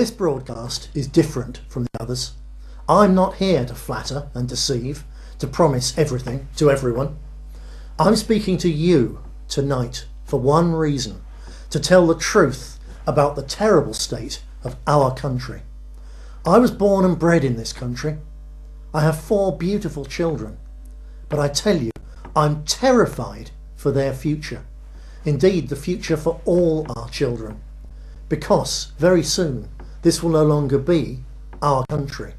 This broadcast is different from the others. I'm not here to flatter and deceive, to promise everything to everyone. I'm speaking to you tonight for one reason: to tell the truth about the terrible state of our country. I was born and bred in this country. I have 4 beautiful children, but I tell you, I'm terrified for their future. Indeed, the future for all our children, because very soon this will no longer be our country.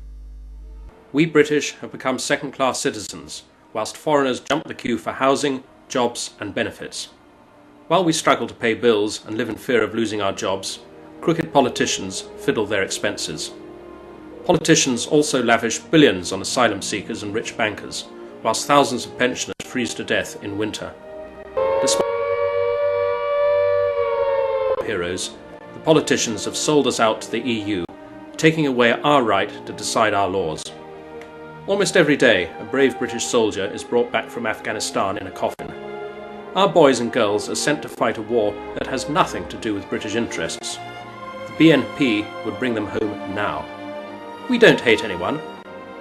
We British have become second-class citizens, whilst foreigners jump the queue for housing, jobs and benefits. While we struggle to pay bills and live in fear of losing our jobs, crooked politicians fiddle their expenses. Politicians also lavish billions on asylum seekers and rich bankers, whilst thousands of pensioners freeze to death in winter. Despite heroes, the politicians have sold us out to the EU, taking away our right to decide our laws. Almost every day, a brave British soldier is brought back from Afghanistan in a coffin. Our boys and girls are sent to fight a war that has nothing to do with British interests. The BNP would bring them home now. We don't hate anyone,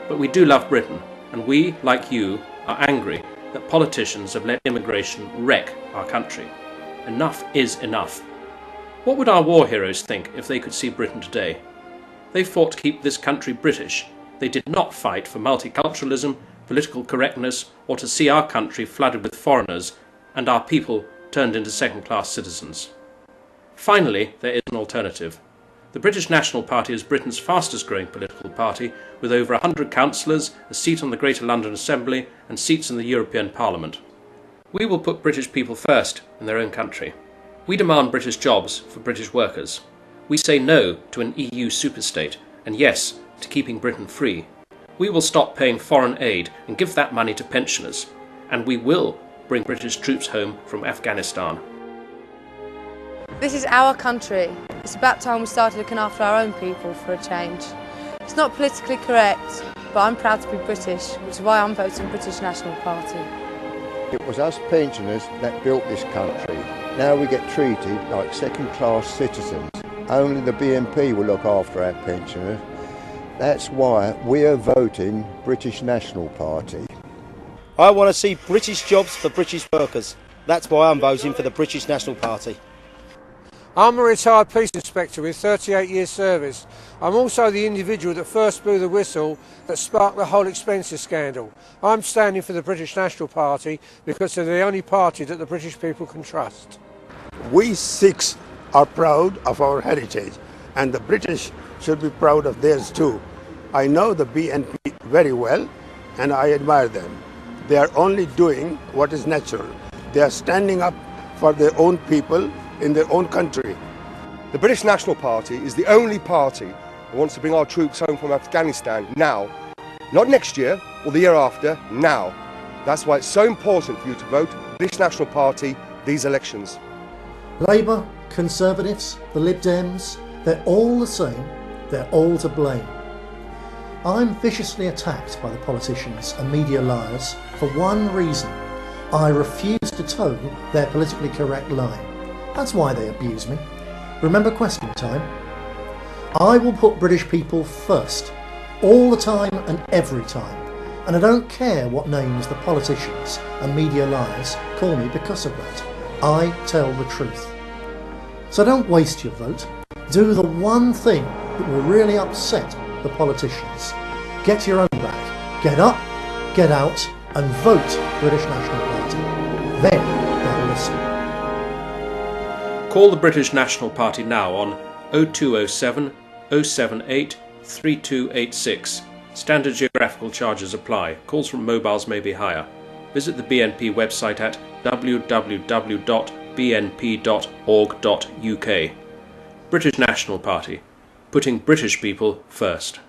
but we do love Britain, and we, like you, are angry that politicians have let immigration wreck our country. Enough is enough. What would our war heroes think if they could see Britain today? They fought to keep this country British. They did not fight for multiculturalism, political correctness, or to see our country flooded with foreigners and our people turned into second-class citizens. Finally, there is an alternative. The British National Party is Britain's fastest-growing political party, with over 100 councillors, a seat on the Greater London Assembly, and seats in the European Parliament. We will put British people first in their own country. We demand British jobs for British workers. We say no to an EU superstate, and yes to keeping Britain free. We will stop paying foreign aid and give that money to pensioners, and we will bring British troops home from Afghanistan. This is our country. It's about time we started looking after our own people for a change. It's not politically correct, but I'm proud to be British, which is why I'm voting British National Party. It was us pensioners that built this country. Now we get treated like second-class citizens. Only the BNP will look after our pensioners. That's why we're voting British National Party. I want to see British jobs for British workers. That's why I'm voting for the British National Party. I'm a retired police inspector with 38 years service. I'm also the individual that first blew the whistle that sparked the whole expenses scandal. I'm standing for the British National Party because they're the only party that the British people can trust. We Sikhs are proud of our heritage, and the British should be proud of theirs too. I know the BNP very well and I admire them. They are only doing what is natural. They are standing up for their own people in their own country. The British National Party is the only party that wants to bring our troops home from Afghanistan now. Not next year or the year after, now. That's why it's so important for you to vote British National Party these elections. Labour, Conservatives, the Lib Dems, they're all the same, they're all to blame. I'm viciously attacked by the politicians and media liars for one reason: I refuse to toe their politically correct line. That's why they abuse me. Remember question time? I will put British people first, all the time and every time, and I don't care what names the politicians and media liars call me because of that. I tell the truth. So don't waste your vote. Do the one thing that will really upset the politicians. Get your own back. Get up, get out, and vote British National Party. Then they'll listen. Call the British National Party now on 0207 078 3286. Standard geographical charges apply. Calls from mobiles may be higher. Visit the BNP website at www.bnp.org.uk. British National Party, putting British people first.